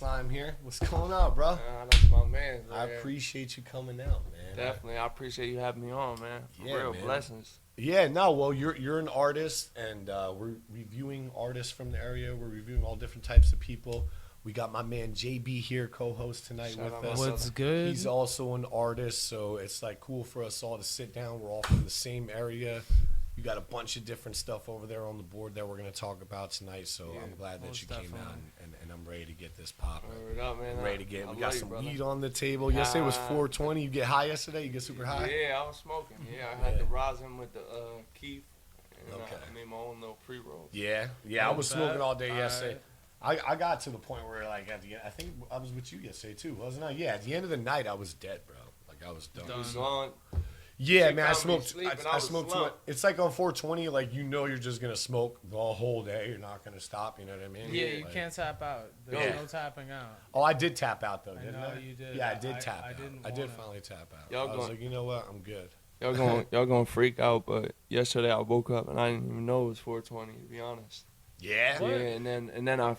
Slime here. What's going on, bro? That's my man. I appreciate you coming out, man. Definitely, I appreciate you having me on, man. For real, man. blessings. Yeah, no, well, you're an artist, and we're reviewing artists from the area. We're reviewing all different types of people. We got my man JB here, co-host tonight with us. What's good? He's also an artist, so it's like cool for us all to sit down. We're all from the same area. You got a bunch of different stuff over there on the board that we're going to talk about tonight, so I'm glad that you came out, and I'm ready to get this popping. Up, man. I'm ready to get. We got some weed on the table. Yesterday was 420. You get high yesterday? You get super high? Yeah, I was smoking. Yeah, I had the rosin with the Keith. And I made my own little pre-roll. Yeah, I was smoking all day yesterday. I got to the point where, like, at the end, I think I was with you yesterday too, wasn't I? Yeah, at the end of the night, I was dead, bro. Like, I was done. It was on. Yeah, man, I smoked too much. It's like on 420, like, you know you're just going to smoke the whole day. You're not going to stop, you know what I mean? Yeah, you can't tap out. There's no tapping out. Oh, I did tap out, though, didn't I? I know you did. Yeah, I did tap out. I did finally tap out. I was like, you know what? I'm good. Y'all gonna freak out, but yesterday I woke up and I didn't even know it was 420, to be honest. Yeah. What? Yeah, and then I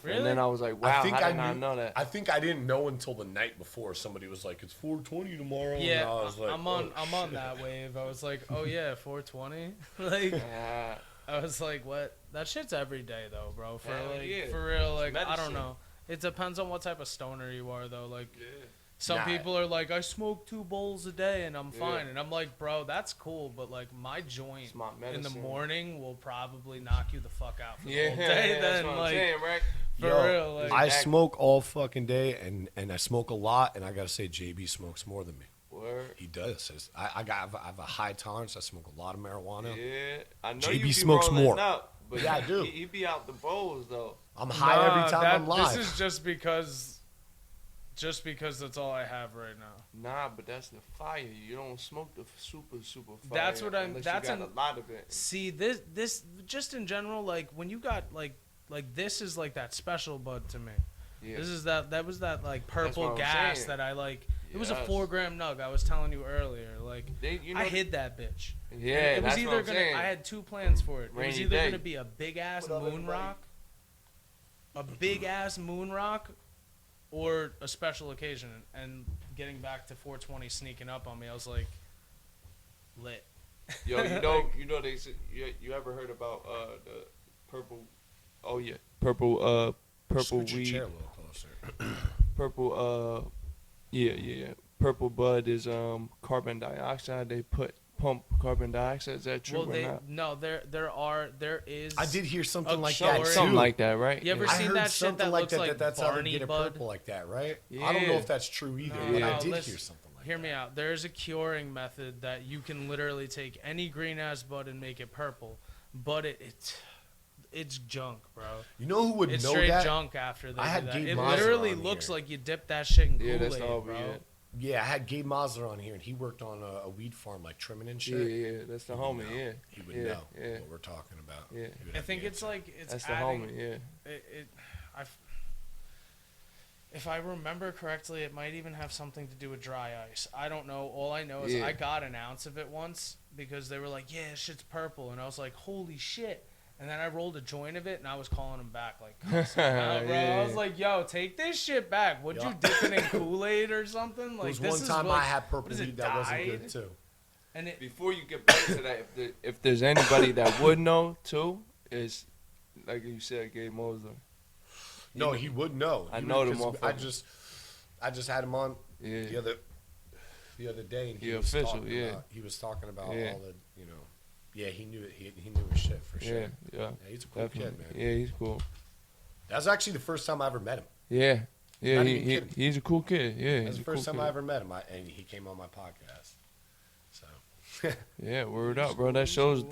was like, wow, how did I not know that? I think I didn't know until the night before. Somebody was like, it's 420 tomorrow. Yeah, and I was like, I'm on that wave. I was like, oh yeah, 420. Like, I was like, what? That shit's every day though, bro. For real, like, I don't know. It depends on what type of stoner you are though. Like, some people are like, I smoke 2 bowls a day and I'm fine. And I'm like, bro, that's cool, but like my joint in the morning will probably knock you the fuck out for the whole day. Then, what like, I'm saying, right? For real, like, I smoke all fucking day, and I smoke a lot, and I gotta say, JB smokes more than me. Word. He does. I have a high tolerance. I smoke a lot of marijuana. Yeah, I know JB you be smokes more. Up, but yeah, I do. He be out the bowls though. I'm high every time I'm live. This is just because that's all I have right now. Nah, but that's the fire. You don't smoke the super fire. That's what I'm. That's you got a lot of it. See, this just in general, like when you got like this is like that special bud to me. Yeah. This is that was that like purple gas that I like. It was a 4-gram nug. I was telling you earlier. Like I hid that bitch. Yeah, it was either gonna. I had 2 plans for it. It was either gonna be a big ass moon rock, or a special occasion. And getting back to 420 sneaking up on me, I was like, lit. Yo, you know they said, you ever heard about the purple? Oh yeah, purple Switch weed. Your chair a little closer. Purple yeah. Purple bud is carbon dioxide. They pump carbon dioxide. Is that true or not? No, there is. I did hear something like that too. Something like that, right? You ever seen that shit that looks like that's Barney how they get a bud? purple like that, right? Yeah. I don't know if that's true either, but I did hear something like that. Hear me out. There's a curing method that you can literally take any green ass bud and make it purple, but it's junk, bro. You know who would it's know straight that? junk after they I had do that. Gabe It Mazur literally on looks here. like you dip that shit in Kool-Aid, that's all bro. Yeah, I had Gabe Mazur on here, and he worked on a weed farm, like trimming and shit. Yeah, that's the homie. Yeah, he would know what we're talking about. Yeah, I think it's like that's adding, the homie. Yeah, if I remember correctly, it might even have something to do with dry ice. I don't know. All I know is I got an ounce of it once because they were like, "Yeah, shit's purple," and I was like, "Holy shit!" And then I rolled a joint of it, and I was calling them back like, I was like, "Yo, take this shit back. Would you dip it in Kool-Aid or something?" Like, there was one time I had purple weed that wasn't good too. And before you get back to that, if there's anybody that would know too, is like you said, Gabe Moser. No, he would know. I know the motherfucker. I just had him on the other day, and he was talking about all the, you know. Yeah, he knew it. He knew his shit for sure. Yeah, he's a cool kid, man. Yeah, he's cool. That's actually the first time I ever met him. Yeah, he's a cool kid. Yeah, that's the first time I ever met him, and he came on my podcast. So. Yeah, word up, bro. That shows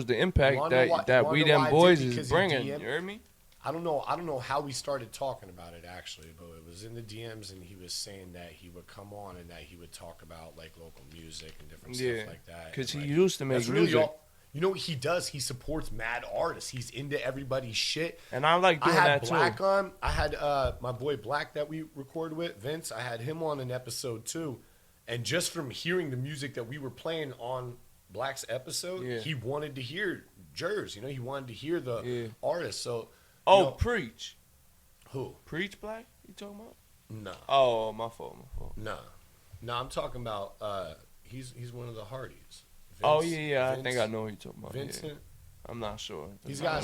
the impact that we Dem Boyz is bringing. You heard me? I don't know how we started talking about it actually, but it was in the DMs, and he was saying that he would come on and that he would talk about like local music and different stuff like that. Because he used to make music. You know what he does? He supports mad artists. He's into everybody's shit. And I like doing that too. I had Black on. I had my boy Black that we recorded with, Vince. I had him on an episode too. And just from hearing the music that we were playing on Black's episode, he wanted to hear Jers. You know, he wanted to hear the artist. So, Preach. Who? Preach Black? You talking about? No. Oh, my fault. No, I'm talking about. He's one of the Hardys. Oh yeah. I think I know who you're talking about. Vincent. Yeah. I'm not sure. He's got a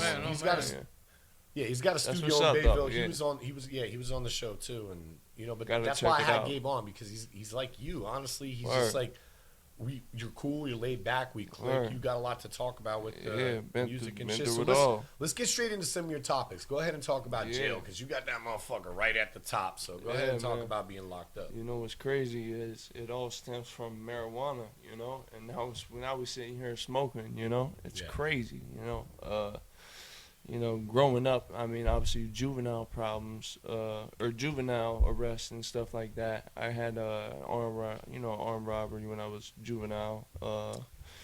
studio what's in up, Bayville. though, yeah. He was on the show too, and but Gotta that's check why I it had out. Gabe on, because he's like you. Honestly, he's Word. just like you're cool, you're laid back, we click. Word. You got a lot to talk about with music and shit. Through So it all. let's get straight into some of your topics. Go ahead and talk about jail, because you got that motherfucker right at the top. So go ahead and talk about being locked up. You know what's crazy is it all stems from marijuana, you know, and now we're sitting here smoking, you know, it's crazy, you know. You know, growing up, I mean, obviously juvenile problems, or juvenile arrests and stuff like that. I had armed robbery when I was juvenile.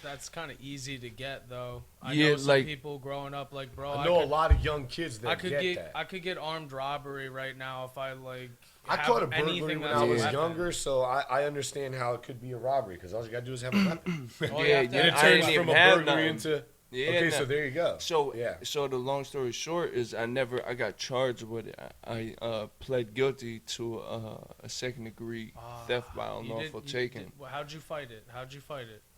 That's kind of easy to get, though. I Yeah, know some like- people growing up, like, bro. I know a lot of young kids that I could get that. I could get armed robbery right now if I like. I have caught a burglary anything when that's I a was weapon. younger, so I understand how it could be a robbery, because all you gotta do is have a weapon. All you Yeah, have to yeah, have And it is I a turns didn't weapon. from even a have burglary none. into Yeah, okay. nah. So there you go. So yeah. So the long story short is I got charged with it. I pled guilty to a second degree theft by unlawful taking. How'd you fight it?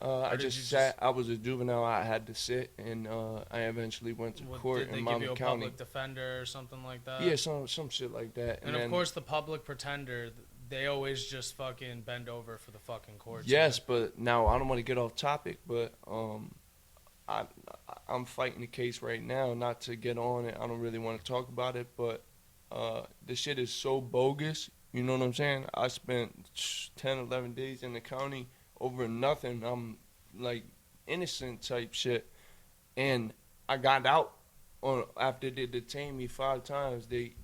I just sat. I was a juvenile. I had to sit, and I eventually went to court Did they in give you Monmouth a County. public defender or something like that? Yeah, some shit like that. And then, of course, the public pretender, they always just fucking bend over for the fucking courts. Yes, but now I don't want to get off topic, but I'm fighting the case right now. Not to get on it, I don't really want to talk about it, but the shit is so bogus. You know what I'm saying? I spent 10, 11 days in the county over nothing. I'm like innocent type shit, and I got out after they detained me 5 times. They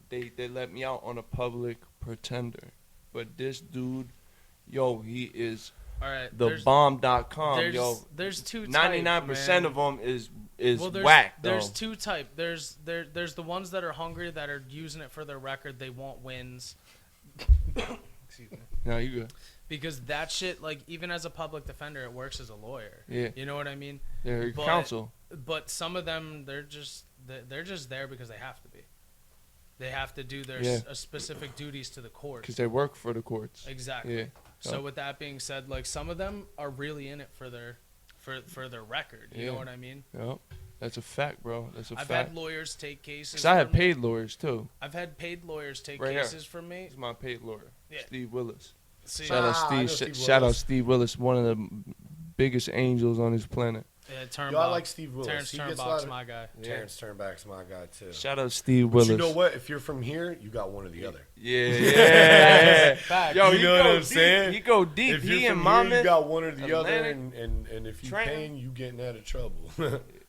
let me out on a public pretender. But this dude, yo, he is all right, the bomb.com, yo. There's two. 99% of them is well, whack. There's though. 2 types. There's the ones that are hungry, that are using it for their record. They want wins. Excuse me. No, you good. Because that shit, like, even as a public defender, it works as a lawyer. Yeah. You know what I mean? They're counsel. But some of them, they're just there because they have to be. They have to do their specific duties to the court. Because they work for the courts. Exactly. Yeah. So with that being said, like, some of them are really in it for their record. You know what I mean? Yep. That's a fact, bro. That's a I've fact. had lawyers take cases. Because I had from me. paid lawyers, too. I've had paid lawyers take Right cases here. from me. He's my paid lawyer. Yeah. Steve Willis. See, Shout out I know Steve. Steve Shout out Willis. Steve Willis, one of the biggest angels on this planet. yeah, Yo, I like Steve Willis. Terrence He gets a lot Turnbuck's of- my guy. Terrence Turnback's my guy too. Shout out Steve But Willis. you know what? If you're from here, you got one or the other. Yeah. Fact. Yo, You he know what go I'm deep. saying? He go deep. If He you're and from Mama. here, you got one or the other, Atlantic, and if you Trenton. paying, you getting out of trouble.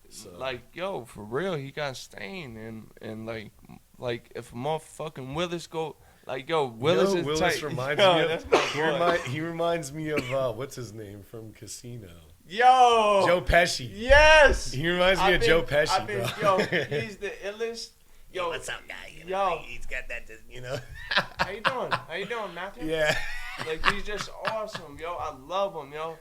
So. Like, yo, for real, he got stained, and like if motherfucking Willis go, like, yo, Willis is Willis tight. reminds Yo, me of. that's my boy. He reminds me of what's his name from Casino. Yo, Joe Pesci. yes, He reminds me of Joe Pesci, Yo, bro. he's the illest. Yo, What's up, guy? Yo. He's got that, you know. How you doing? How you doing, Matthew? Yeah. Like, he's just awesome, yo. I love him, yo.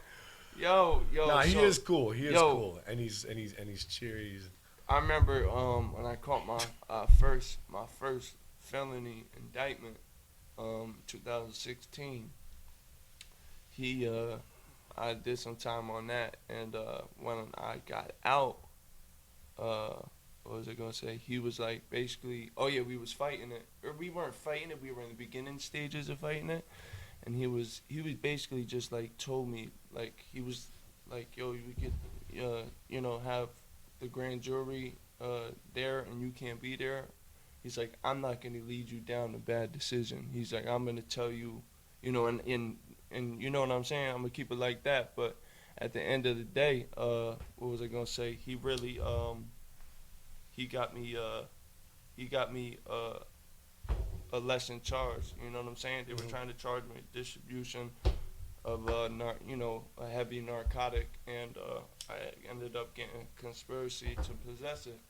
Yo. Nah, he so- is cool. He is yo. cool, and he's cheery. I remember when I caught my first felony indictment, 2016. I did some time on that, and when I got out, what was I gonna say? He was like, basically, oh yeah, we was fighting it, or we weren't fighting it. We were in the beginning stages of fighting it, and he was basically just like told me, like, he was like, yo, we could have the grand jury there, and you can't be there. He's like, I'm not gonna lead you down a bad decision. He's like, I'm gonna tell you, and you know what I'm saying. I'm gonna keep it like that. But at the end of the day, what was I gonna say? He really he got me a lesson charge. You know what I'm saying? They were trying to charge me with distribution of a heavy narcotic, and I ended up getting conspiracy to possess it.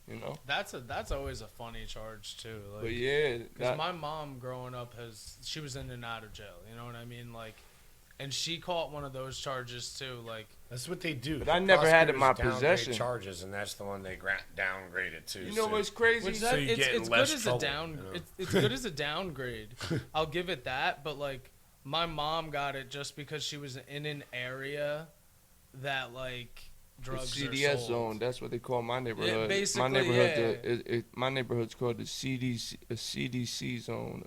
You know. That's always a funny charge too. Like, But yeah, because my mom growing up she was in and out of jail. You know what I mean? Like, and she caught one of those charges too. Like that's what they do. But I never had it in my possession. Charges, and that's the one they downgraded to. You know what's crazy? So you get in less trouble. It's good as a downgrade. I'll give it that. But like my mom got it just because she was in an area that like drugs the are CDS sold. zone. That's what they call my neighborhood. Yeah, basically, my neighborhood, my neighborhood's called the CDC zone,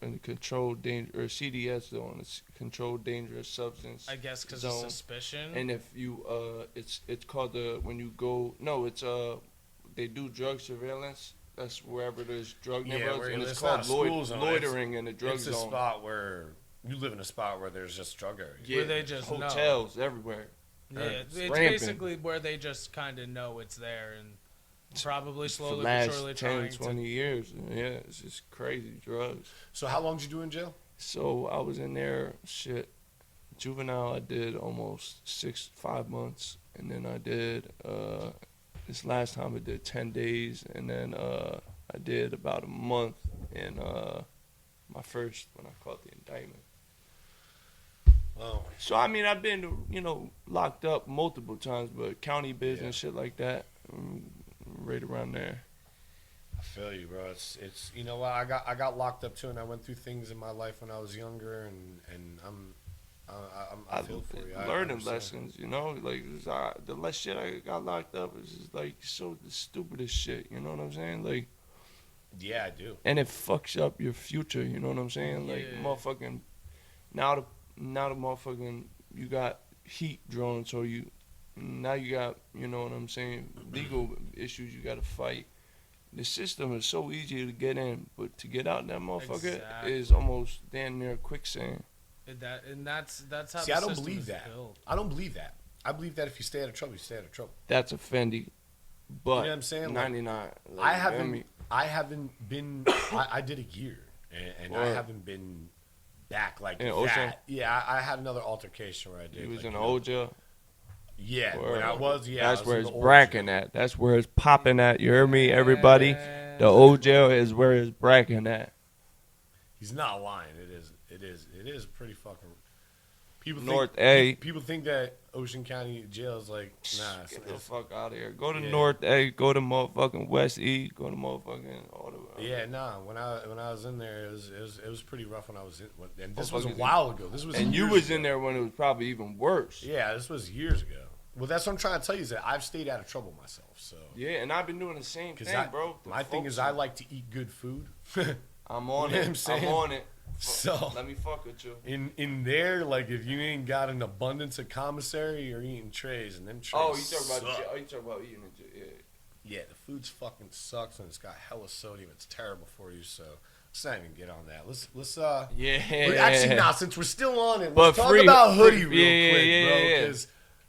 a controlled danger, or CDS zone, it's controlled dangerous substance. I guess because of suspicion. And if you, it's called when you go. No, it's they do drug surveillance. That's wherever there's drug neighborhoods, and it's called loitering in the drug zone. It's a spot where you live in a spot where there's just drug areas. Yeah, where they just hotels everywhere. Yeah, it's rampant. basically where they just kind of know it's there and probably slowly but surely trying 20 years. Yeah, it's just crazy drugs. So how long did you do in jail? So I was in there, juvenile, I did almost 5 months. And then I did, this last time I did 10 days. And then I did about a month in my first, when I caught the indictment. Oh. So I mean, I've been, locked up multiple times, but county business, shit like that, right around there. I feel you, bro. It's you know what, I got locked up too, and I went through things in my life when I was younger, and I feel for you. Learning lessons, like the less shit I got locked up is just like the stupidest shit. You know what I'm saying? Like, yeah, I do. And it fucks up your future. You know what I'm saying? Like, motherfucking now the motherfucking, you got heat drawn, so now you got, you know what I'm saying, legal issues you got to fight. The system is so easy to get in, but to get out that motherfucker is almost damn near quicksand. That's how. See, I don't believe that. I don't believe that. I believe that if you stay out of trouble, you stay out of trouble. That's offending, but you know what I'm saying? 99. I haven't been. I did a year, and I haven't been back like that. Ocean? Yeah, I had another altercation where I did. He was like, in old jail. Yeah, when I was, that's where it's bracking at. That's where it's popping at. You heard me, everybody? The old jail is where it's bracking at. He's not lying. It is pretty fucking. People think that Ocean County Jail is like, nah. Get the fuck out of here. Go to North A. Go to motherfucking West E. Go to motherfucking all the. Yeah, nah. When I was in there, it was pretty rough when I was in. And this was a while ago. This was. And you was in there when it was probably even worse. Yeah, this was years ago. Well, that's what I'm trying to tell you is that I've stayed out of trouble myself. So. Yeah, and I've been doing the same thing, bro. My thing is I like to eat good food. I'm on it. I'm on it. So let me fuck with you. In there, like if you ain't got an abundance of commissary, you're eating trays, and them trays. Oh, you talk about eating it. Yeah, the food's fucking sucks, and it's got hella sodium. It's terrible for you. So let's not even get on that. Let's Actually, nah. Since we're still on it, let's talk about Hoodie real quick, bro.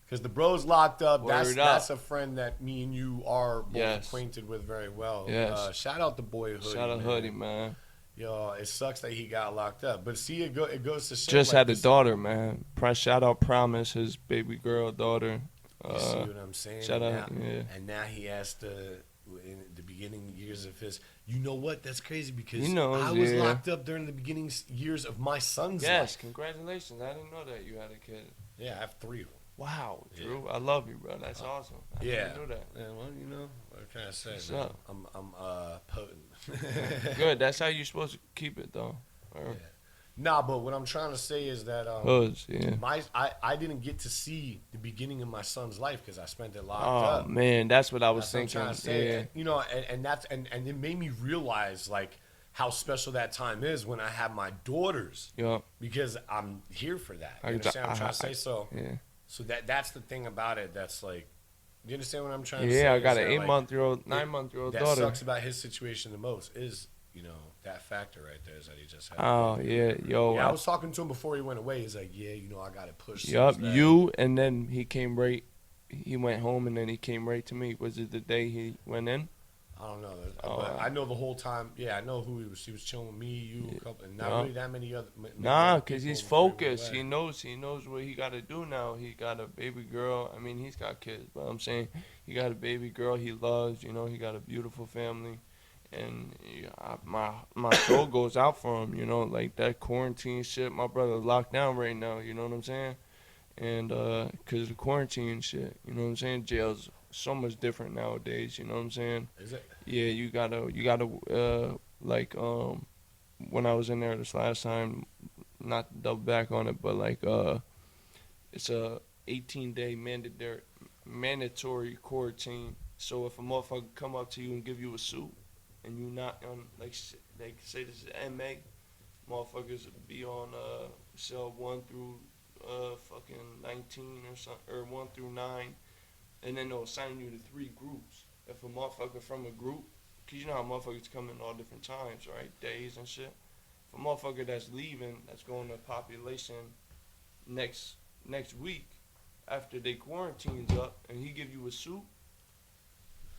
Because the bro's locked up. That's a friend that me and you are both acquainted with very well. Yes. Shout out the boy Hoodie. Shout out Hoodie, man. Yo, it sucks that he got locked up. But see, it goes to show. Just had a daughter, man. Shout out Promise, his baby girl daughter. You see what I'm saying? Shout out, yeah. And now he has to, in the beginning years of his, you know what? That's crazy because I was locked up during the beginning years of my son's life. Yes, congratulations. I didn't know that you had a kid. Yeah, I have 3 of them. Wow, Drew, I love you, bro. That's awesome. I didn't know that. Yeah, well, what can I say? What's man? up? I'm potent. Good. That's how you're supposed to keep it, though. Yeah. Nah, but what I'm trying to say is that I didn't get to see the beginning of my son's life because I spent it locked up. Oh man, that's what I was thinking. What I'm trying to say. Yeah. And it made me realize like how special that time is when I have my daughters. Yeah. Because I'm here for that. You understand what I'm trying to say? So yeah. So that's the thing about it. That's like, you understand what I'm trying to say? Yeah, I got an 8-month-old, 9-month-old daughter. That sucks about his situation the most is, that factor right there is that he just had. Oh, yeah. Yo. Yeah, I was talking to him before he went away. He's like, yeah, I got it pushed. Yup, and then he went home and then he came right to me. Was it the day he went in? I don't know. But I know the whole time. Yeah, I know who he was. He was chilling with me, you, a couple, and not really that many other. Nah, because he's focused. He knows what he got to do now. He got a baby girl. I mean, he's got kids, but I'm saying he got a baby girl he loves. He got a beautiful family. And my soul goes out for him, you know, like that quarantine shit. My brother's locked down right now, you know what I'm saying? And because of the quarantine shit, you know what I'm saying? Jail's so much different nowadays, you know what I'm saying? Is it? Yeah, you gotta like when I was in there this last time, not to double back on it, but like it's a 18-day mandatory quarantine. So if a motherfucker come up to you and give you a suit, and you not on like say this is MA, motherfuckers be on cell 1 through fucking 19 or something, or 1 through 9, and then they'll assign you to 3 groups. If a motherfucker from a group, cause you know how motherfuckers come in all different times, right? Days and shit. If a motherfucker that's leaving, that's going to population next week, after they quarantines up, and he give you a suit,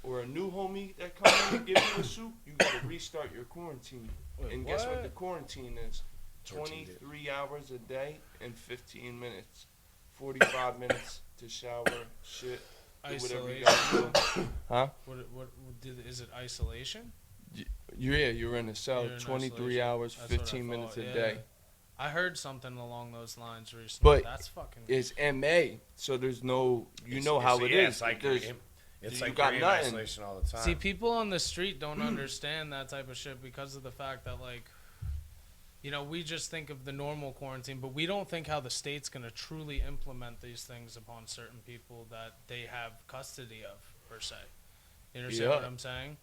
or a new homie that come in and give you a suit, you gotta restart your quarantine. Wait, and what? Guess what the quarantine is? 23 hours a day and 15 minutes. 45 minutes to shower, shit, do whatever you gotta do. Huh? Is it isolation? Yeah, you're in a cell You're in 23 isolation. hours, That's 15 what I minutes thought, a yeah. day. I heard something along those lines recently. But that's fucking. It's MA, so there's no, know how it is. It's like it's you like got you're in nothing. isolation all the time. See, people on the street don't understand that type of shit because of the fact that, like, you know, we just think of the normal quarantine, but we don't think how the state's going to truly implement these things upon certain people that they have custody of, per se. You understand what I'm saying?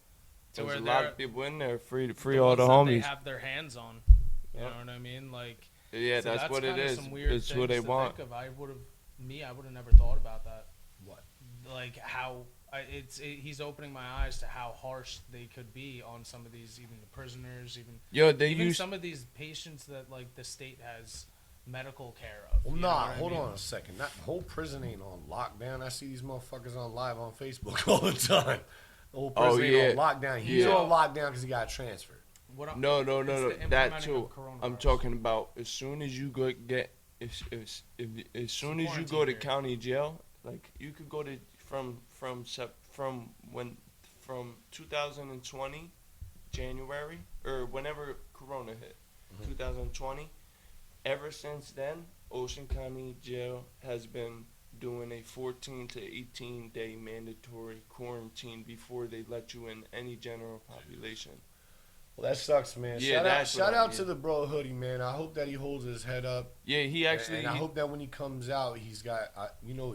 There's a lot of people in there free the all the ones that homies. they have their hands on. You know what I mean? Like, yeah, so that's what it is. Some weird it's what they to want. Think of. I would have never thought about that. What? Like how he's opening my eyes to how harsh they could be on some of these, even the prisoners, even some of these patients that like the state has medical care of. Well, hold on a second. That whole prison ain't on lockdown. I see these motherfuckers on live on Facebook all the time. The whole prison ain't on lockdown. He's on lockdown because he got transferred. No. That too. I'm talking about as soon as you go as soon as you go to county jail, like you could go to from 2020 January or whenever Corona hit, 2020. Ever since then, Ocean County Jail has been doing a 14 to 18 day mandatory quarantine before they let you in any general population. Well, that sucks, man. Yeah, shout out to the bro Hoodie, man. I hope that he holds his head up. Yeah, he actually. And I hope that when he comes out, he's got,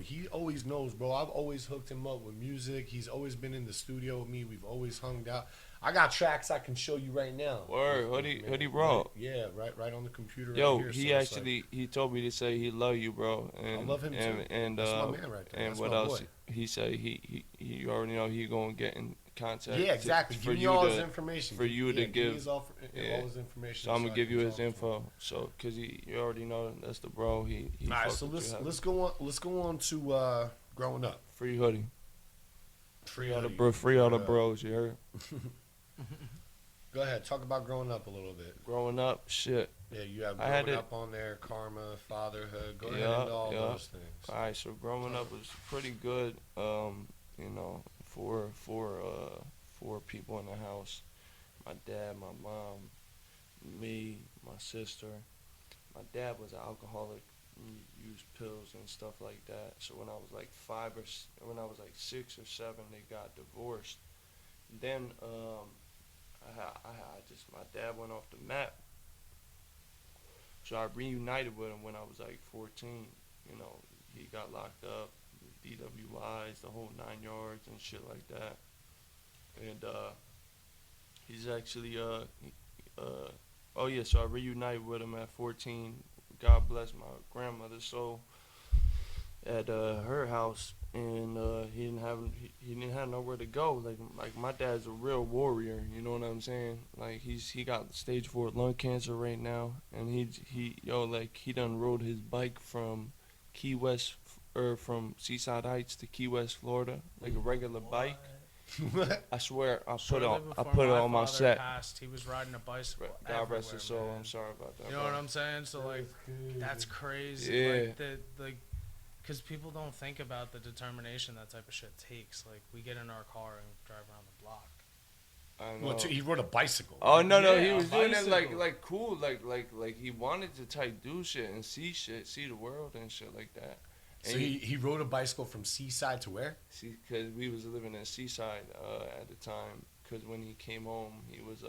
he always knows, bro. I've always hooked him up with music. He's always been in the studio with me. We've always hung out. I got tracks I can show you right now. Word, Hoodie, bro. Yeah, right on the computer. Yo, right he here, actually he told me to say he love you, bro. And, I love him too. And that's my man right there. And that's what my else? Boy. He said he already know he gonna get in contact. Yeah, exactly. For give me you all to, his information. For you to give. All his information. So I'm gonna give you his info. So, cause you already know that's the bro. He all right, so let's go on. Let's go on to growing up. Free Hoodie. Free all the bros. You heard? Go ahead, talk about growing up a little bit. Growing up, shit. Yeah, you have growing up on there, karma, fatherhood. Go ahead into all those things. All right, so growing up was pretty good. For four people in the house: my dad, my mom, me, my sister. My dad was an alcoholic, used pills and stuff like that. So when I was like 6 or 7, they got divorced. Then my dad went off the map. So I reunited with him when I was like 14. You know, he got locked up, DWIs, the whole 9 yards and shit like that. And he's actually so I reunited with him at 14. God bless my grandmother's soul at her house. And he didn't have nowhere to go. Like my dad's a real warrior, you know what I'm saying? Like he got stage 4 lung cancer right now, and he done rode his bike from Key West or from Seaside Heights to Key West, Florida, like a regular bike. I swear, I put it on my set. Passed, he was riding a bicycle. God rest his soul. Man. I'm sorry about that. You know what I'm saying? So that's crazy. Yeah. Because people don't think about the determination that type of shit takes. Like, we get in our car and drive around the block. I know. Well, he rode a bicycle. Oh no, Yeah, he was doing it bicycle. like cool, like he wanted to type do shit and see the world and shit like that. And So he rode a bicycle from Seaside to where? See, because we was living in Seaside at the time. Because when he came home, he was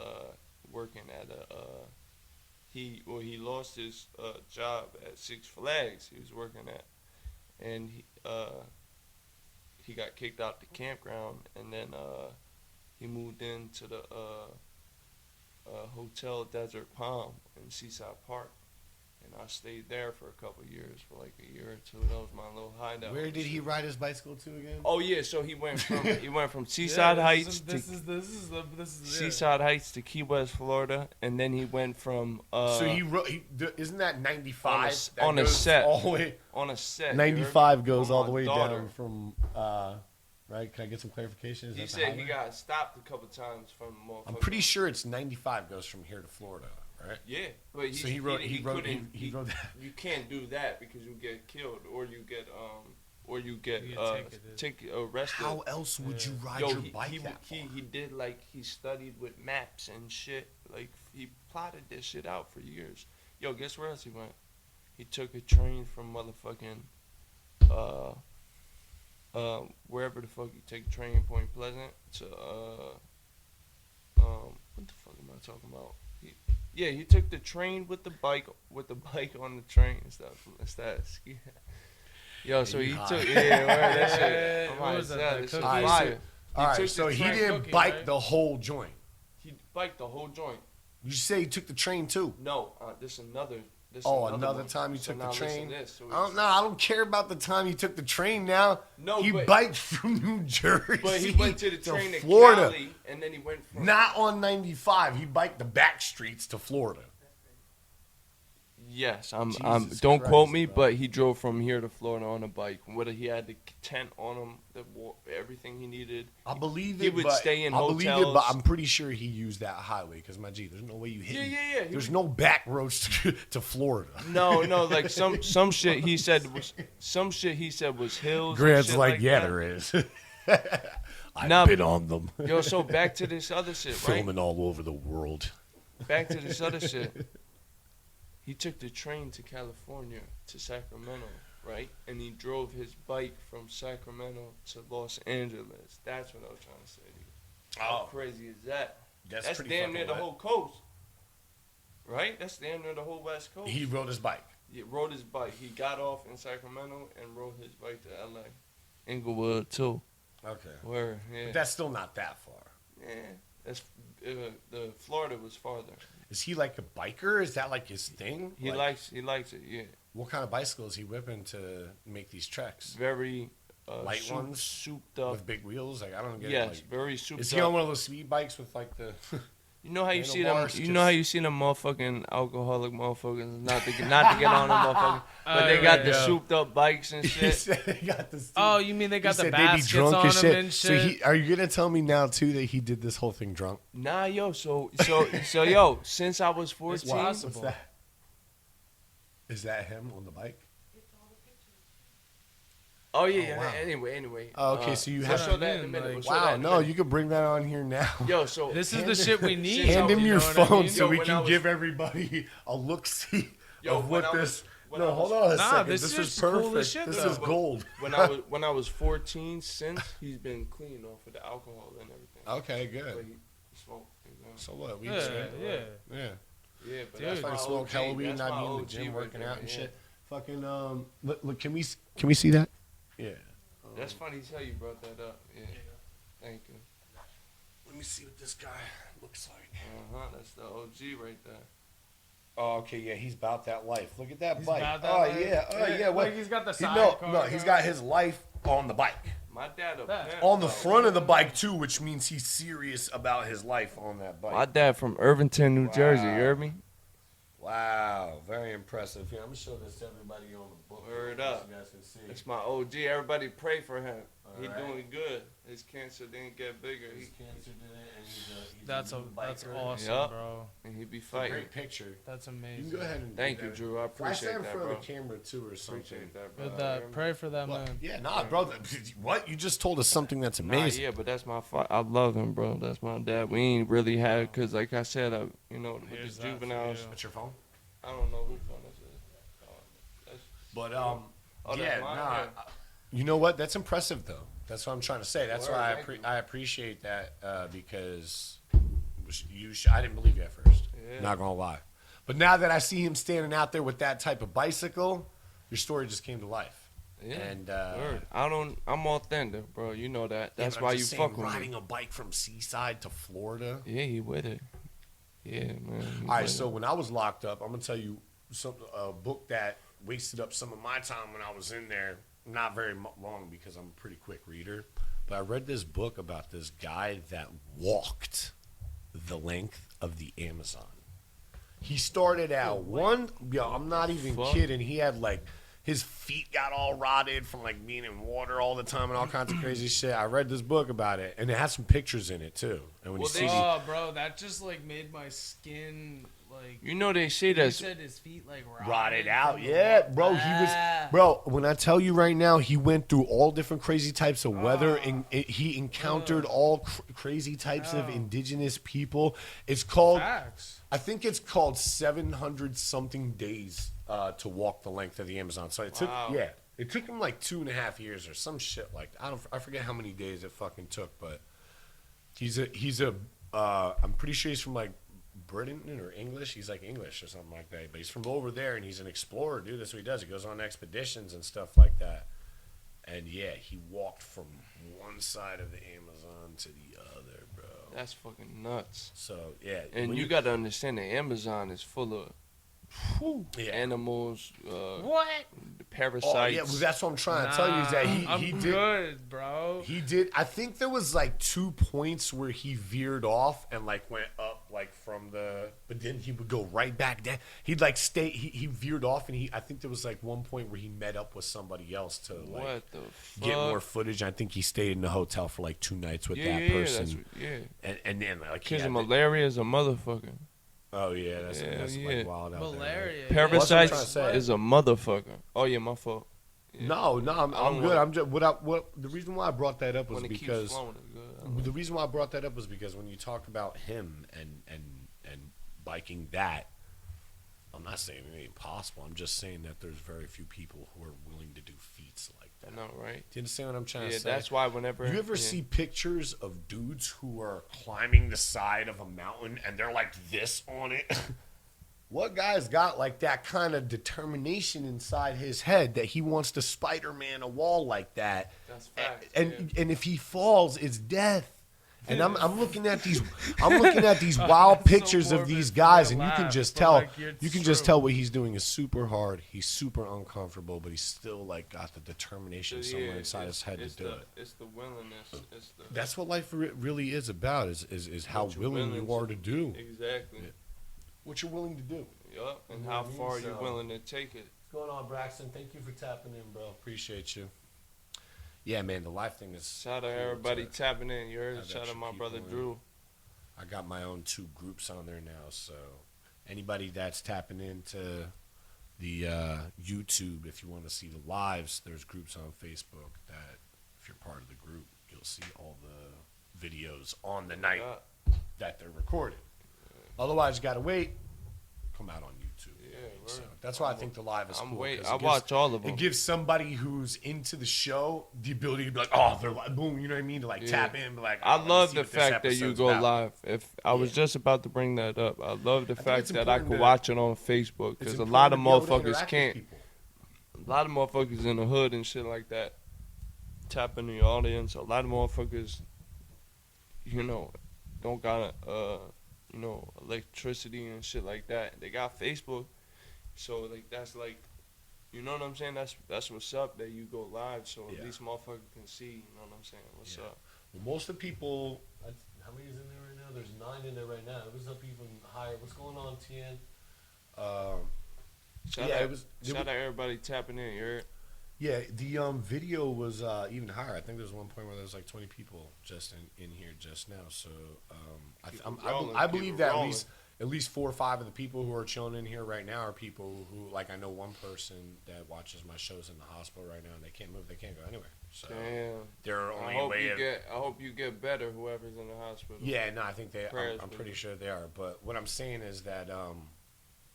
working at he lost his job at Six Flags. He was working at, and he got kicked out the campground, and then he moved into the Hotel Desert Palm in Seaside Park. And I stayed there for a couple of years, for like a year or two. That was my little hideout. Where did he ride his bicycle to again? Oh yeah, so he went from Seaside Heights Seaside Heights to Key West, Florida, and then he went from. So isn't that 95 on a set all the way on a set? 95 goes From all my the way daughter. down from right? Can I get some clarification? Is He that the said he highway? got stopped a couple times from. I'm pretty sure it's 95 goes from here to Florida, right? Yeah, but So he rode that. You can't do that because you get killed or you get arrested. How else would you ride Yo, your bike that far? he did like he studied with maps and shit. Like he plotted this shit out for years. Yo, guess where else he went? He took a train from motherfucking wherever the fuck you take a train in Point Pleasant to what the fuck am I talking about? He took the train with the bike on the train and stuff. It's that ski. Yo, so he took that shit. What was that? That shit Cookie? fire. All right, took so the he train didn't cookie, bike right? the whole joint. He biked the whole joint. You say he took the train too? No, this another. Another one. time you So took the now listen train? to this. So I don't care about the time he took the train now. No, he but- biked from New Jersey But he went to the train to Florida. Cali, and then he went from. Not on 95. He biked the back streets to Florida. Yes, I'm. Jesus Don't quote Christ, me, bro. but he drove from here to Florida on a bike. Whether he had the tent on him, everything he needed. I believe it. He would but stay in I believe it, hotels. but I'm pretty sure he used that highway because my G, there's no way you hit. Yeah. There's no back roads to Florida. No, like some shit he said was hills. and Grant's shit like, yeah, that. there is. I've Nah, been on them. Yo, so back to this other shit, right? Filming all over the world. Back to this other shit. He took the train to California, to Sacramento, right? And he drove his bike from Sacramento to Los Angeles. That's what I was trying to say to you. How crazy is that? That's pretty damn near fucking the lit. whole coast. Right? That's damn near the whole West Coast. He rode his bike. He rode his bike. He got off in Sacramento and rode his bike to L.A. Inglewood, too. Okay. Where, yeah. But that's still not that far. Yeah. That's, the Florida was farther. Is he like a biker? Is that like his thing? He likes it, yeah. What kind of bicycle is he whipping to make these treks? Very Light ones? souped up. With big wheels? Like I don't get Yes, it. Like, very souped is he up. on one of those speed bikes with like the? You know how you see them? handlebars? You know how you see them motherfucking alcoholic motherfuckers not to get on them motherfuckers, but they got the souped up bikes and He shit. said they got the speed. Oh, you mean they got He the said they be baskets drunk on as them shit. and So shit? are you gonna tell me now too that he did this whole thing drunk? Nah, yo, so yo, since I was 14, possible. What's that? Is that him on the bike? oh yeah, wow. anyway. Oh, okay, so you have. show that in a mean, minute. like- We'll show that Wow, in a no, minute. you could bring that on here now. Yo, so This is the shit we need. Since Hand I- him you your know what I phone mean? so Yo, we when can I was- give everybody a look-see Yo, of when what I this. was- when No, I hold was- on a Nah, second. this This is is cool as perfect. shit, This though. is gold. when I was 14, since he's been clean off of the alcohol and everything. Okay, But good. he smoked, you know. So what? We Yeah, just yeah. yeah. Yeah, but Dude. that's my Fucking smoke OG. Halloween, That's not my be in the OG gym right working there, out and yeah. shit. Fucking look, can we see that? Yeah. That's funny as hell you brought that up. Yeah. Thank you. Let me see what this guy looks like. That's the OG right there. Oh, okay, yeah, he's about that life. Look at that He's bike. about that Oh life. yeah, oh yeah. Like, What? he's got the He, sidecar no, he's got his life on the bike. My dad a That. pimp, On the though. front of the bike too, which means he's serious about his life on that bike. My dad from Irvington, New Jersey. You Wow. heard me? Wow, very impressive. Here, I'm gonna show this to everybody on the book. Word so up. you guys can see. That's my OG. Everybody pray for him. He Alright. doing good. His cancer didn't get bigger. His cancer did it, and That's awesome, bro. And he'd be fighting. Great picture. That's amazing. You can go ahead and thank you, Drew. I appreciate that, that, bro. in front of the camera too, or something. Appreciate that, bro. With that, pray for that man. Yeah, nah, bro. What you just told us something that's amazing. Yeah, but that's my I love him, bro. That's my dad. We ain't really had, cause like I said, with Here's the that juveniles. That's your phone. I don't know whose phone this is. But that's mine. You know what? That's impressive though. That's what I'm trying to say. That's Word, why thank you. I appreciate that because I didn't believe you at first. Yeah. Not gonna lie. But now that I see him standing out there with that type of bicycle, your story just came to life. Yeah. And Word. I'm authentic, bro. You know that. That's but why I'm you just fuck saying, with riding me. a bike from Seaside to Florida. Yeah, he with it. Yeah, man. All right, so when I was locked up, I'm gonna tell you a book that wasted up some of my time when I was in there. Not very long because I'm a pretty quick reader, but I read this book about this guy that walked the length of the Amazon. He started out I'm not even kidding. He had like his feet got all rotted from like being in water all the time and all kinds of crazy shit. I read this book about it, and it has some pictures in it too. And when bro, that just like made my skin like. They say that. You said his feet like rotted out. Yeah, bro. When I tell you right now, he went through all different crazy types of weather, and he encountered all crazy types of indigenous people. It's called. Facts. I think it's called 700 something days to walk the length of the Amazon. So it took, it took him like 2.5 years or some shit like that. I forget how many days it fucking took, but I'm pretty sure he's from like Britain or English. He's like English or something like that. But he's from over there, and he's an explorer, dude. That's what he does. He goes on expeditions and stuff like that. And yeah, he walked from one side of the Amazon to the other, bro. That's fucking nuts. So yeah, and you got to understand the Amazon is full of animals, parasites. Oh yeah, well, that's what I'm trying to tell you. Is that he did good, bro. He did. I think there was like 2 points where he veered off and like went up like from but then he would go right back down. He'd like stay. He veered off, and I think there was like one point where he met up with somebody else to like get more footage. I think he stayed in the hotel for like 2 nights with that person. And then like because malaria is a motherfucker. Oh yeah, that's like wild out malaria. there. Parasites is a motherfucker. Oh yeah, my fault. Yeah. No, I'm good. I'm just the rereason why I brought that up was because the reason why I brought that up was because when you talk about him and biking that, I'm not saying it ain't possible. I'm just saying that there's very few people who are willing to do feats like that. I know, right? Do you understand what I'm trying to say? Yeah, that's why whenever you ever see pictures of dudes who are climbing the side of a mountain and they're like this on it? What guy's got like that kind of determination inside his head that he wants to Spider-Man a wall like that? That's fact. And if he falls, it's death. And I'm looking at these wild pictures of these guys, and you can just tell what he's doing is super hard. He's super uncomfortable, but he's still like got the determination somewhere inside his head to do it. It's the willingness. That's what life really is about. Is how willing you are to do exactly what you're willing to do. Yup, and how far you're willing to take it. What's going on, Braxton? Thank you for tapping in, bro. Appreciate you. Yeah, man, the life thing is. Shout out everybody tapping in. You heard? Shout out my brother Drew. I got my own 2 groups on there now, so anybody that's tapping into the YouTube, if you want to see the lives, there's groups on Facebook that, if you're part of the group, you'll see all the videos on the night that they're recorded. Otherwise, you got to wait. Come out on YouTube. Yeah, so that's why I think the live is cool. I watch all of them. It gives somebody who's into the show the ability to be like, oh, they're like, boom, you know what I mean? To like tap in, be like, I love the fact that you go live. If I was just about to bring that up, I love the fact that I could watch it on Facebook because a lot of motherfuckers can't. A lot of motherfuckers in the hood and shit like that tap into your audience. A lot of motherfuckers, don't got electricity and shit like that. They got Facebook. So like that's like, you know what I'm saying? That's what's up. That you go live, so at least motherfucker can see. You know what I'm saying? What's up? Well, most of the people. How many is in there right now? There's 9 in there right now. It was up even higher. What's going on, TN? Shout out everybody tapping in. You heard? Yeah, the video was even higher. I think there was one point where there was like 20 people just in here just now. So I believe that at least 4 or 5 of the people who are chilling in here right now are people who, like, I know one person that watches my shows in the hospital right now and they can't move, they can't go anywhere. So they're only I hope you get better, whoever's in the hospital. Yeah, no, I think I'm pretty sure they are. But what I'm saying is that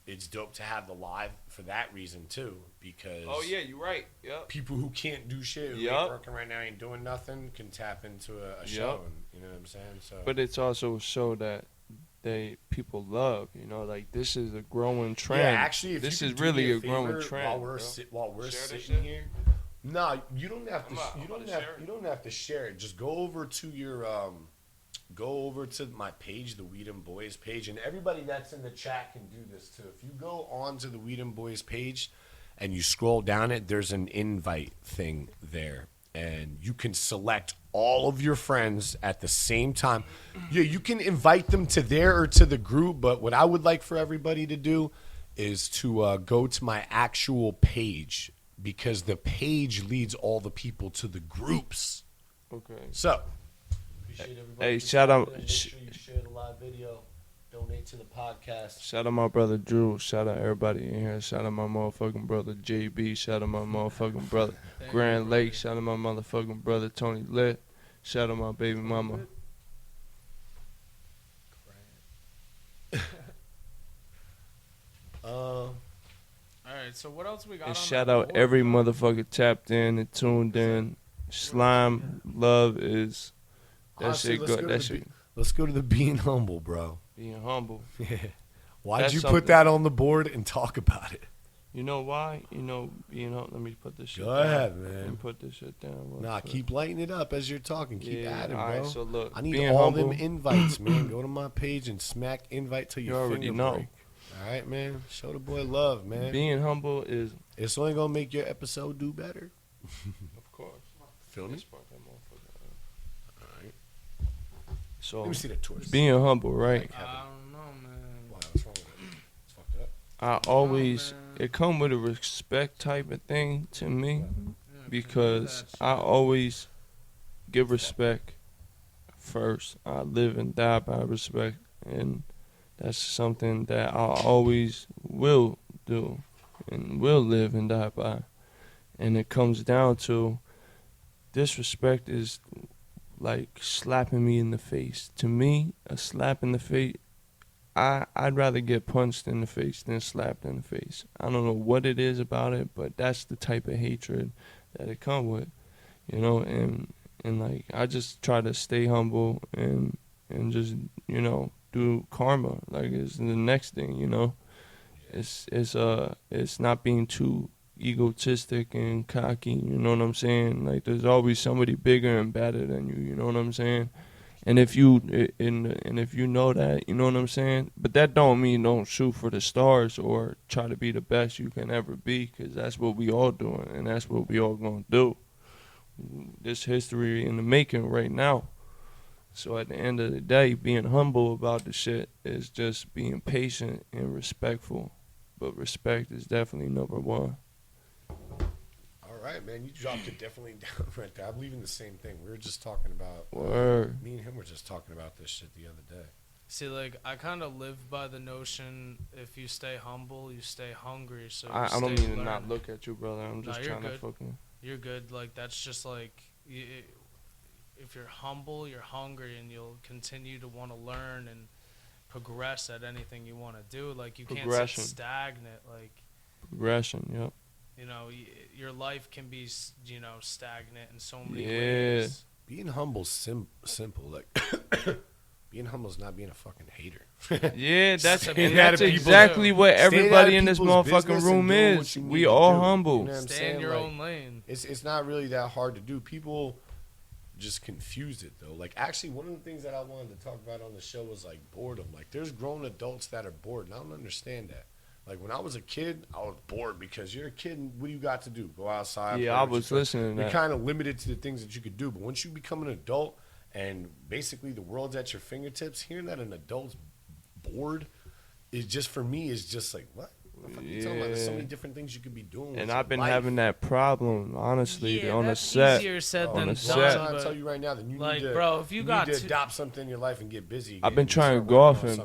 it's dope to have the live for that reason too, because you're right. Yep. People who can't do shit, who ain't working right now, ain't doing nothing, can tap into a show, and you know what I'm saying. So, but it's also a show that people love. You know, like this is a growing trend. Yeah, actually, if this you is really a growing trend. While we're sitting here, no, you don't have to. You don't have to share it. Just go over to your Go over to my page, the Dem Boyz page, and everybody that's in the chat can do this too. If you go on to the Dem Boyz page and you scroll down it, there's an invite thing there, and you can select all of your friends at the same time. Yeah, you can invite them to there or to the group, but what I would like for everybody to do is to go to my actual page, because the page leads all the people to the groups. Okay. So, hey, shout out. Make sure you share the live video. Donate to the podcast. Shout out my brother Drew. Shout out everybody in here. Shout out my motherfucking brother JB. Shout out my motherfucking brother Grand Lake. Shout out my motherfucking brother Tony Lit. Shout out my baby mama. All right, so what else we got? And shout out every motherfucker tapped in and tuned in. Slime love is. That shit good. That shit. Let's go to the being humble, bro. Being humble. Yeah. Why'd you put that on the board and talk about it? You know why? You know, let me put this shit down. Go ahead, man. Let me put this shit down. Nah, keep lighting it up as you're talking. Keep adding, bro. All right, so look, I need all them invites, man. Go to my page and smack invite till your already finger know. break. All right, man. Show the boy love, man. Being humble is... It's only going to make your episode do better. Of course. Feel me? All right. So, let me see that torch. Being humble, right? I don't know, man. Wow, what's wrong with it? It's fucked up. I always... It come with a respect type of thing to me, because I always give respect first. I live and die by respect, and that's something that I always will do and will live and die by. And it comes down to, disrespect is like slapping me in the face. To me, a slap in the face, I'd rather get punched in the face than slapped in the face. I don't know what it is about it, but that's the type of hatred that it comes with, you know. And like, I just try to stay humble and just, you know, do karma. Like, it's the next thing, you know. It's not being too egotistic and cocky, you know what I'm saying? Like, there's always somebody bigger and better than you know what I'm saying? And if you know that, you know what I'm saying? But that don't mean don't shoot for the stars or try to be the best you can ever be, because that's what we all doing, and that's what we all gonna do. This history in the making right now. So at the end of the day, being humble about the shit is just being patient and respectful. But respect is definitely number one. All right, man, you dropped it definitely down right there. I believe in the same thing. We were just talking about. Me and him were just talking about this shit the other day. See, like, I kind of live by the notion: if you stay humble, you stay hungry. So I don't mean to not look at you, brother. I'm just trying to fucking. You're good. Like, that's just like, if you're humble, you're hungry, and you'll continue to want to learn and progress at anything you want to do. Like, you can't sit stagnant. Like, progression, yep. You know, your life can be, you know, stagnant in so many ways. Being humble's simple. Like, being humble is not being a fucking hater. Yeah, that's exactly what everybody in this motherfucking room is. We all humble. You know Stay in your own lane. It's not really that hard to do. People just confuse it, though. Like, actually, one of the things that I wanted to talk about on the show was, like, boredom. Like, there's grown adults that are bored, and I don't understand that. Like, when I was a kid, I was bored because you're a kid, and what do you got to do? Go outside. Yeah, I was listening to that. You're kind of limited to the things that you could do. But once you become an adult and basically the world's at your fingertips, hearing that an adult's bored is just, for me, is just like, what? the fuck you talking about? There's so many different things you could be doing. And I've been having that problem, honestly, on the set. Easier said than done. I'll tell you right now, then you like, need to, bro, if you got to adopt something in your life and get busy. I've been trying golfing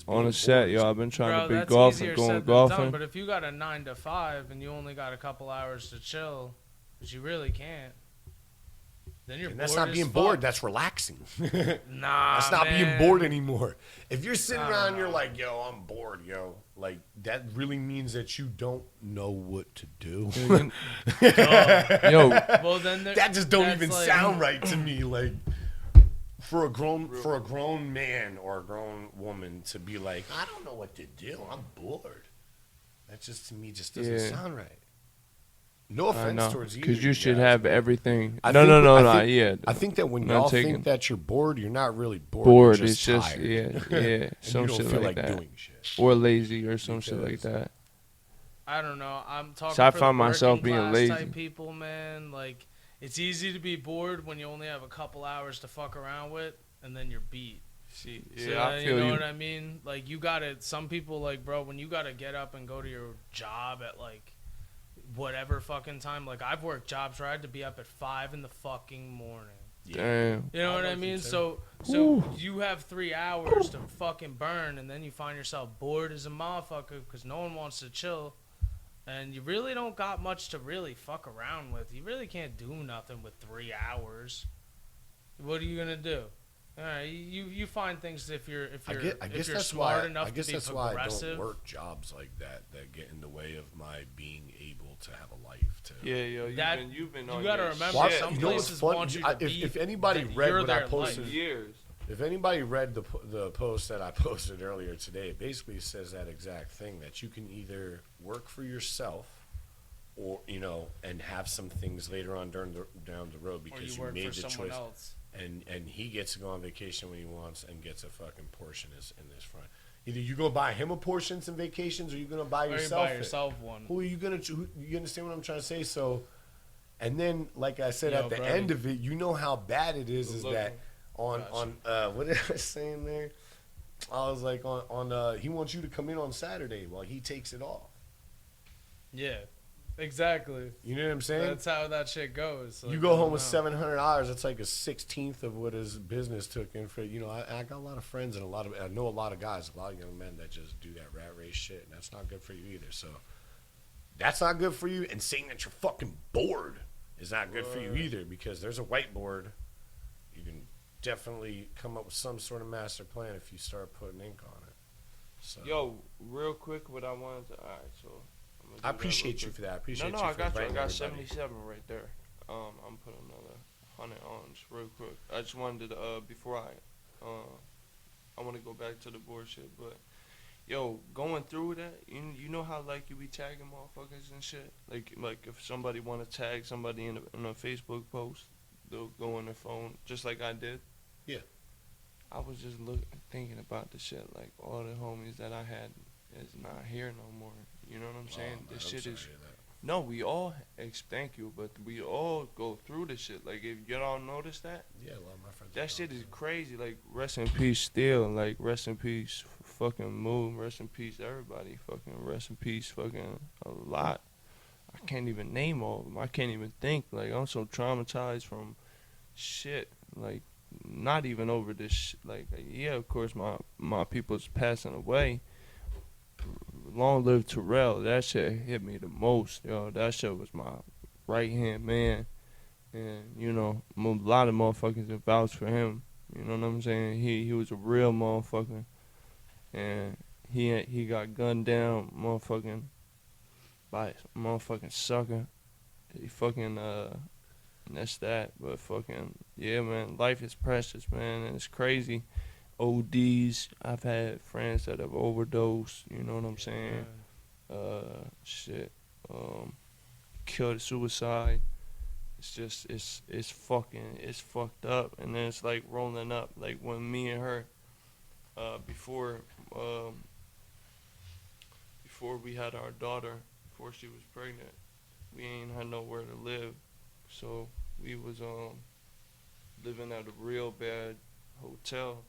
on the set, yo. I've been trying to be golfing, going golfing. Done, but if you got a 9 to 5 and you only got a couple hours to chill, which you really can't, then you're bored. That's not being bored. That's relaxing. Nah, that's not being bored anymore. If you're sitting around and you're like, yo, I'm bored, yo, like that really means that you don't know what to do. Yo, well, then that just don't even sound right to me. Like for a grown man or a grown woman to be like, I don't know what to do. I'm bored. That just to me just doesn't sound right. No offense towards you. Because you should have everything. I think that when y'all think that you're bored, you're not really bored. You're just it's just tired. some you don't shit feel like that. Doing shit. Or lazy or some shit like that. I don't know. I'm talking. So I find myself being lazy. Type people, man. Like it's easy to be bored when you only have a couple hours to fuck around with, and then you're beat. See, I feel you know what I mean? Like you gotta. Some people like, bro, when you gotta get up and go to your job at like whatever fucking time. Like I've worked jobs where I had to be up at 5 in the fucking morning. Damn. You know what I mean? So you have 3 hours to fucking burn, and then you find yourself bored as a motherfucker because no one wants to chill, and you really don't got much to really fuck around with. You really can't do nothing with 3 hours. What are you gonna do? All right, you find things if you're smart enough to be progressive. I guess that's why I don't work jobs like that get in the way of my being able to have a life. You've been on. You gotta remember, some places want you to be. If anybody read what I posted, years. If anybody read the post that I posted earlier today, it basically says that exact thing, that you can either work for yourself, or and have some things later on down the road because you made the choice. Else. And he gets to go on vacation when he wants and gets a fucking portion in this front. Either you gonna buy him a portion, some vacations, or you gonna buy yourself one. Who are you gonna? You understand what I'm trying to say? So, and then like I said at the end of it, you know how bad it is that on what did I say in there? I was like on he wants you to come in on Saturday while he takes it off. Yeah. Exactly. You know what I'm saying? That's how that shit goes. Like, you go home with $700. That's like a 16th of what his business took in for. I got a lot of friends and I know a lot of guys, a lot of young men that just do that rat race shit, and that's not good for you either. So that's not good for you. And saying that you're fucking bored is not good for you either, because there's a whiteboard. You can definitely come up with some sort of master plan if you start putting ink on it. So. Yo, real quick, what I wanted to. All right, so. I appreciate you for that. I got you. I got 77 right there. I'm putting another 100 on just real quick. I just wanted to before I want to go back to the board shit, but yo, going through that, you know how like you be tagging motherfuckers and shit. Like if somebody want to tag somebody in a Facebook post, they'll go on their phone just like I did. Yeah. I was just thinking about the shit, like all the homies that I had is not here no more. You know what I'm saying? This shit is. No, we all. Thank you, but we all go through this shit. Like, if y'all notice that. Yeah, a lot of my friends. That shit is crazy. Like, rest in peace, Steel. Like, rest in peace, fucking Moon. Rest in peace, everybody. Fucking rest in peace, fucking a lot. I can't even name all of them. I can't even think. Like, I'm so traumatized from shit. Like, not even over this. Like, yeah, of course, my people's passing away. Long live Terrell. That shit hit me the most, yo. That shit was my right-hand man. And, a lot of motherfuckers that vouched for him. You know what I'm saying? He was a real motherfucker. And he got gunned down, motherfucking, by a motherfucking sucker. He fucking, that's that. But fucking, yeah, man, life is precious, man, and it's crazy. ODs. I've had friends that have overdosed. You know what I'm saying? Killed suicide. It's just it's fucked up, and then it's like rolling up. Like when me and her, before we had our daughter, before she was pregnant, we ain't had nowhere to live, so we was living at a real bad hotel.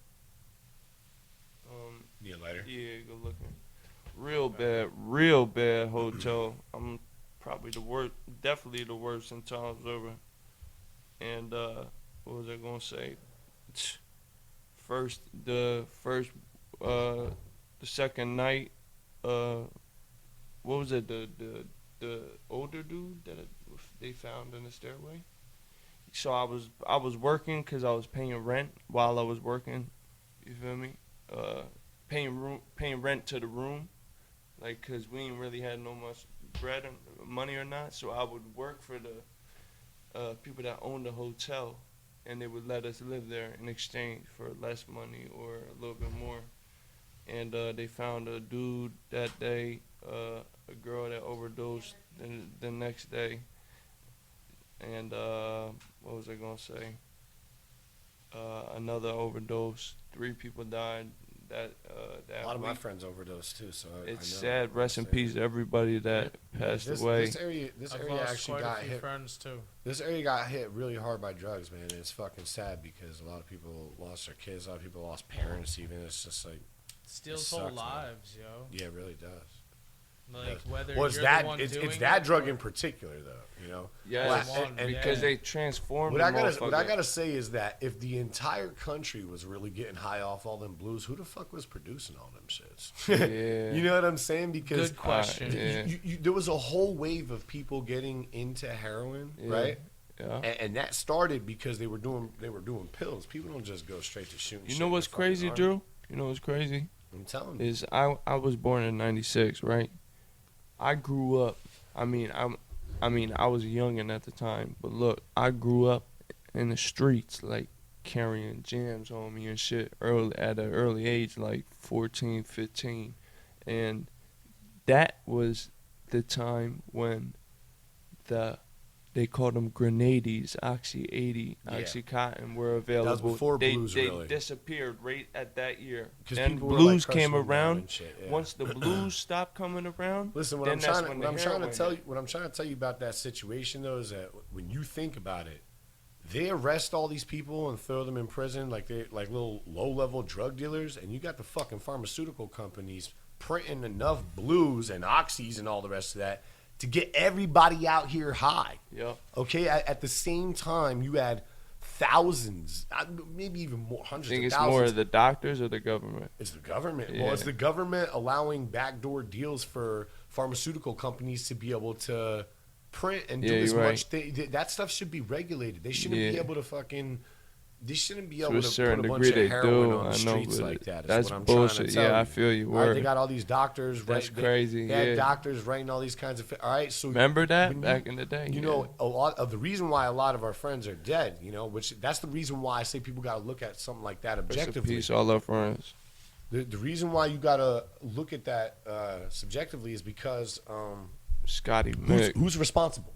Yeah, later. Yeah, good looking. real bad hotel. I'm probably the worst, definitely the worst in Tom's River. And what was I gonna say? The second night, what was it? The older dude that they found in the stairway. So I was working because I was paying rent while I was working. You feel me? Paying rent to the room, like, cause we ain't really had no much bread and money or not. So I would work for the people that owned the hotel, and they would let us live there in exchange for less money or a little bit more. And they found a dude that day, a girl that overdosed the next day. And what was I gonna say? Another overdose. 3 people died. That a lot of week. my friends overdosed too, so It's I know. sad. Rest in peace to everybody that passed away. This area actually got hit. Friends too. This area got hit really hard by drugs, man. And it's fucking sad because a lot of people lost their kids. A lot of people lost parents. Even it's just like Steals it whole sucks, lives, man. yo. Yeah, it really does. Like whether Well, it's you're that the one it's doing that it drug or- in particular, though. You know. Yes, and because they transformed. What I gotta say is that if the entire country was really getting high off all them blues, who the fuck was producing all them shits? Yeah. You know what I'm saying? Because Good question. there was a whole wave of people getting into heroin, right? Yeah. And that started because they were doing pills. People don't just go straight to shooting. You know what's crazy, Drew? You know what's crazy? I'm telling you. Is I was born in '96, right? I grew up. I mean, I was youngin' at the time, but look, I grew up in the streets, like carrying jams on me and shit at an early age, like 14, 15, and that was the time when they called them grenades, Oxy 80, Oxycontin were available. That was before they blues, really. disappeared right at that year. 'Cause Then people were, blues like, came crushing them down around. and shit, yeah. Once the blues stopped coming around, Listen, then that's when the what I'm trying to heroin tell you, hit. what I'm trying to tell you about that situation though is that when you think about it, they arrest all these people and throw them in prison like they like little low-level drug dealers, and you got the fucking pharmaceutical companies printing enough blues and oxys and all the rest of that to get everybody out here high. Yep. Okay, at the same time, you had thousands, maybe even more, hundreds I think of it's thousands. more of the doctors or the government. It's the government. Yeah. Well, it's the government allowing backdoor deals for pharmaceutical companies to be able to print and do as you're much. That stuff should be regulated. They shouldn't be able to fucking. They shouldn't be able To a to certain put a bunch degree, of they heroin do. on the I know, streets but like that. Is that's what I'm bullshit. trying to tell Yeah, you. I feel you. All right, they Word. got all these doctors. That's They crazy. had Yeah. doctors writing all these kinds of. All right, so Remember that when back in the day? You know, a lot of the reason why a lot of our friends are dead. You know, which that's the reason why I say people got to look at something like that Rest in objectively. peace, all our friends. The reason why you gotta look at that subjectively is because Scotty Mick. who's responsible?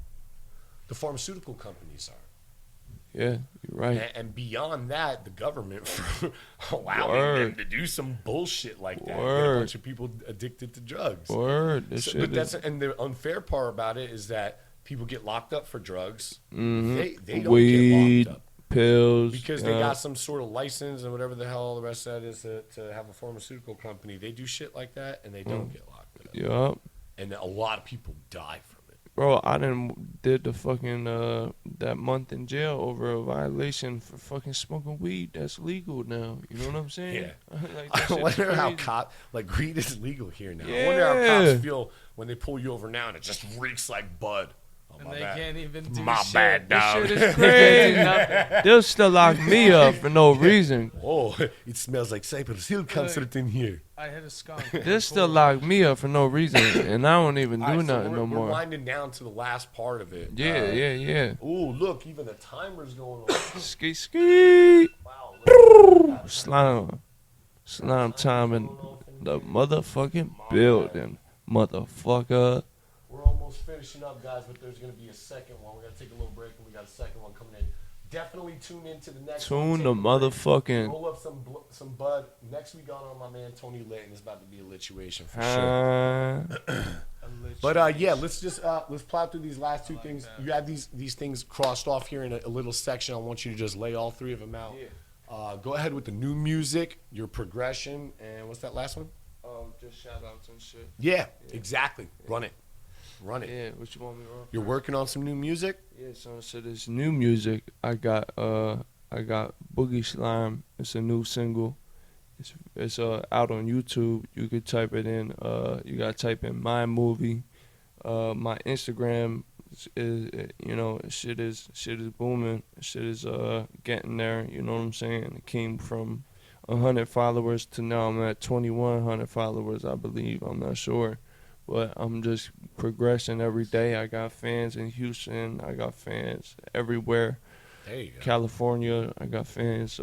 The pharmaceutical companies are, Yeah, you're right. and beyond that, the government for allowing Word. them to do some bullshit like that. Get a Word. bunch of people addicted to drugs. Word. This So- shit but is- that's and the unfair part about it is that people get locked up for drugs. Mhm. They don't Weed, get locked up pills. because they got some sort of license and whatever the hell the rest of that is to have a pharmaceutical company. They do shit like that and they don't get locked up. Yup. And a lot of people die from it. Bro, I did the fucking that month in jail over a violation for fucking smoking weed. That's legal now. You know what I'm saying? Yeah. Like, that I shit wonder is how crazy. weed is legal here now. I wonder how Yeah. cops feel when they pull you over now and it just reeks like bud. Oh, And my they bad. can't even do My shit. bad, This dog. shit is crazy. They'll still lock me up for no reason. Oh, it smells like Cypress Hill concert in here. I hit a skunk. They'll still lock me up for no reason, and I don't even do All right, so nothing no we're more. winding down to the last part of it. Yeah. Ooh, look, even the timer's going on. Ski ski. Wow. Slime time in the motherfucking building, motherfucker. We're almost finishing up, guys, but there's going to be a second one. We're going to take a little break, and we got a second one coming in. Definitely tune into the next one. Tune Take the a break. motherfucking. Roll up some bud. Next week on my man Tony Layton. It's about to be a lituation for sure. But yeah, let's just let's plow through these last two things. You have these things crossed off here in a little section. I want you to just lay all three of them out. Go ahead with the new music, your progression, and what's that last one? just shout outs and shit. Yeah, exactly. Run it. Yeah, what you want me to run? You're working on some new music? Yeah, so this new music I got Boogie Slime. It's a new single. It's out on YouTube. You could type it in. You gotta type in my movie. My Instagram is shit is booming. Shit is getting there. You know what I'm saying? It came from 100 followers to now I'm at 2,100 followers, I believe. I'm not sure, but I'm just progressing every day. I got fans in Houston. I got fans everywhere. There you go. California, I got fans.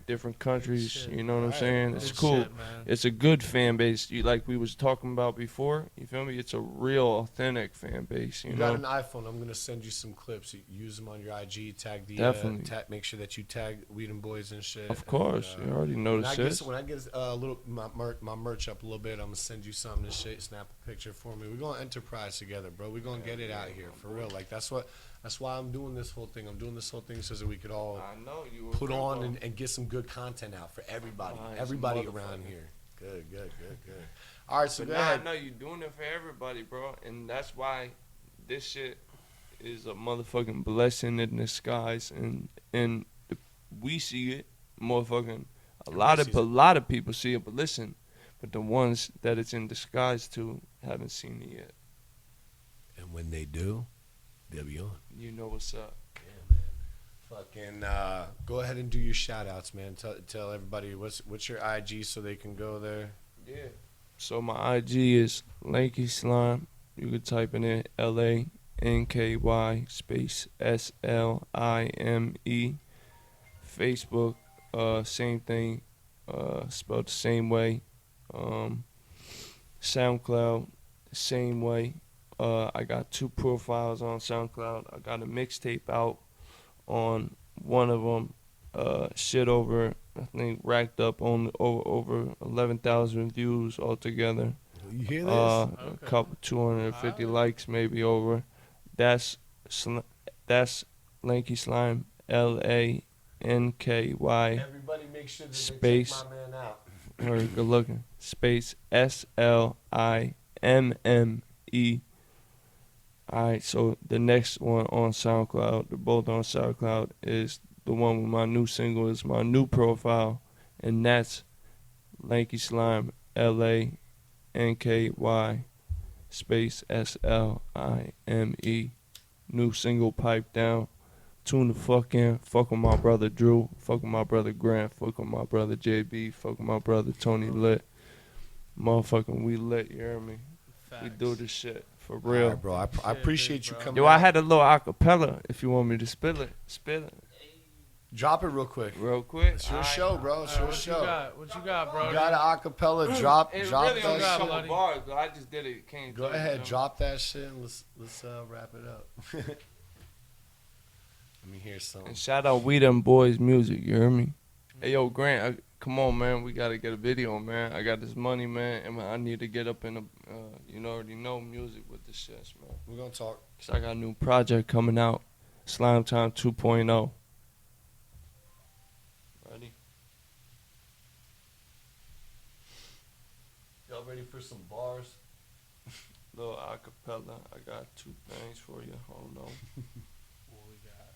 Different countries. Shit. You know what I'm saying? It's Good cool. shit, man. It's a good fan base. Like we was talking about before. You feel me? It's a real authentic fan base. You know. got an iPhone. I'm gonna send you some clips. You use them on your IG. Tag the Definitely. Make sure that you tag Dem Boyz and shit. Of course, you already know the shit. When I get my merch up a little bit, I'm gonna send you something to shit. Snap a picture for me. We're gonna enterprise together, bro. We're gonna get it out here for real. Like that's why I'm doing this whole thing. I'm doing this whole thing so that we could all put on and get some good content out for everybody. Everybody around here. Good. All right, so but go ahead. I know you're doing it for everybody, bro, and that's why this shit is a motherfucking blessing in disguise, and we see it, motherfucking. A lot of people see it, but listen, but the ones that it's in disguise to haven't seen it yet. And when they do, they'll be on. You know what's up. Yeah, man. Fucking go ahead and do your shout outs, man. Tell everybody what's your IG so they can go there. Yeah. So my IG is Lanky Slime. You can type it in LANKY space SLIME. Facebook, same thing, spelled the same way. SoundCloud, same way. I got 2 profiles on SoundCloud. I got a mixtape out on one of them. Shit over, I think, racked up on over 11,000 views altogether. You hear this? A couple 250 likes maybe over. That's Lanky Slime, LANKY. Everybody make sure that space, they check my man out. Very good looking. Space SLIMME. Alright, so the next one on SoundCloud, they're both on SoundCloud, is the one with my new single, is my new profile, and that's Lanky Slime, LANKY space SLIME. New single, Pipe Down. Tune the fuck in. Fuck with my brother Drew. Fuck with my brother Grant. Fuck with my brother JB. Fuck with my brother Tony Lit. Motherfucking we lit, you hear me? Facts. We do this shit. For real. All right, bro. I appreciate you coming Yo, out. I had a little acapella if you want me to spill it. Drop it real quick. It's your show, bro. It's your show. What you got, bro? You got an acapella. Drop It that really only shit. a couple bars, but I just did it. Go ahead, drop that shit and let's wrap it up. Let me hear something. And shout out Dem Boyz music, you hear me? Hey, yo, Grant, come on, man. We got to get a video, man. I got this money, man, and I need to get up in the, already know music with this shit, man. We're going to talk. So I got a new project coming out, Slime Time 2.0. Ready? Y'all ready for some bars? Little acapella. I got 2 things for you. Hold on. What we got?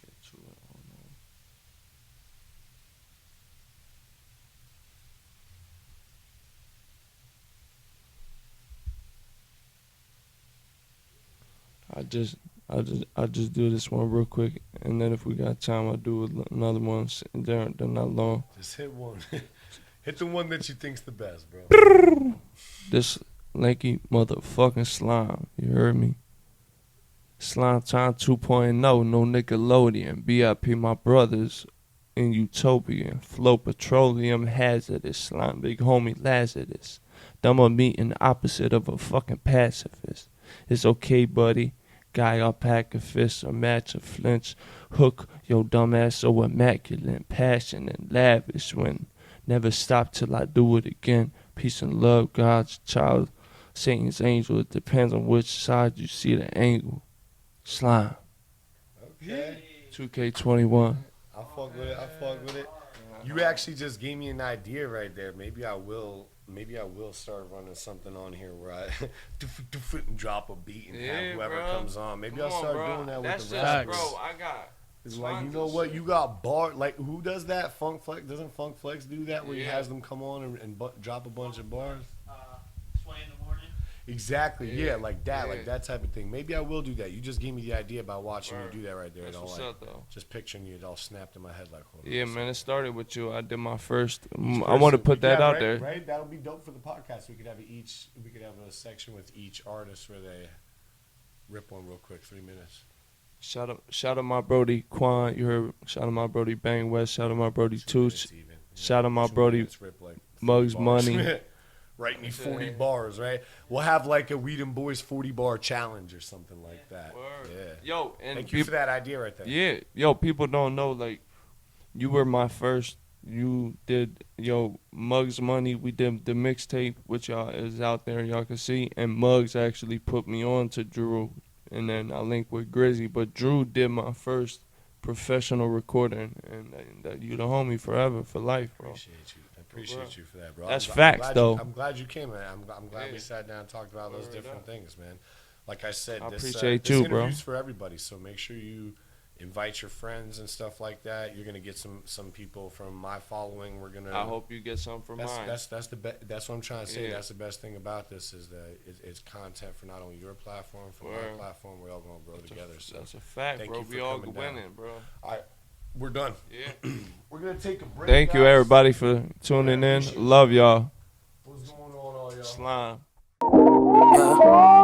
Get to it. Hold on. I just do this one real quick, and then if we got time, I'll do another one. They're not long. Just hit one. Hit the one that you think's the best, bro. This Lanky motherfucking slime. You heard me? Slime Time 2.0, no Nickelodeon. BIP my brothers in Utopian. Flow petroleum hazardous. Slime big homie Lazarus. Dumb a meeting opposite of a fucking pacifist. It's okay, buddy. Guy, I'll pack a fist, a match, a flinch. Hook your dumb ass so immaculate, passionate, lavish when never stop till I do it again. Peace and love, God's child, Satan's angel. It depends on which side you see the angle. Slime. Okay. 2K21. I fuck with it. You actually just gave me an idea right there. Maybe I will start running something on here where I drop a beat and have whoever comes on. Maybe I'll start doing that with the rappers. Bro, I got. It's like, you know what? You got bar. Like, who does that? Funk Flex. Doesn't Funk Flex do that where he has them come on and drop a bunch of bars? Sway in the morning. Exactly. Yeah, like that. Like that type of thing. Maybe I will do that. You just gave me the idea by watching you do that right there. That's what's up, though. Just picturing you, it all snapped in my head like, hold on. Yeah, man, it started with you. I did my first. I want to put that out there. Right? That'll be dope for the podcast. We could have a section with each artist where they rip one real quick, 3 minutes. Shout out my Brody Quan. You heard. Shout out my Brody Bang West. Shout out my Brody Tooch. Shout out my Brody Mugs Money. Write me 40 bars, right? We'll have like a We Dem Boyz 40 bar challenge or something like that. Word. Yeah. Yo, and thank you for that idea right there. Yeah. Yo, people don't know, like, you were my first. You did, Mugs Money. We did the mixtape, which y'all is out there, y'all can see. And Mugs actually put me on to Drew. And then I linked with Grizzy. But Drew did my first professional recording. And you the homie forever, for life, bro. Appreciate you for that, bro. That's facts, though. I'm glad you came, man. I'm glad we sat down and talked about those different things, man. Like I said, I this appreciate you, bro. interview's for everybody, so make sure you invite your friends and stuff like that. You're gonna get some people from my following. I hope you get some from mine. That's what I'm trying to say. That's the best thing about this is that it's content for not only your platform, for my platform. We're all gonna grow together. That's a fact, bro. We all winning, bro. All right. We're done. Yeah. We're going to take a break. Thank you, everybody, for tuning in. Love y'all. What's going on, all y'all? Slime. Yeah.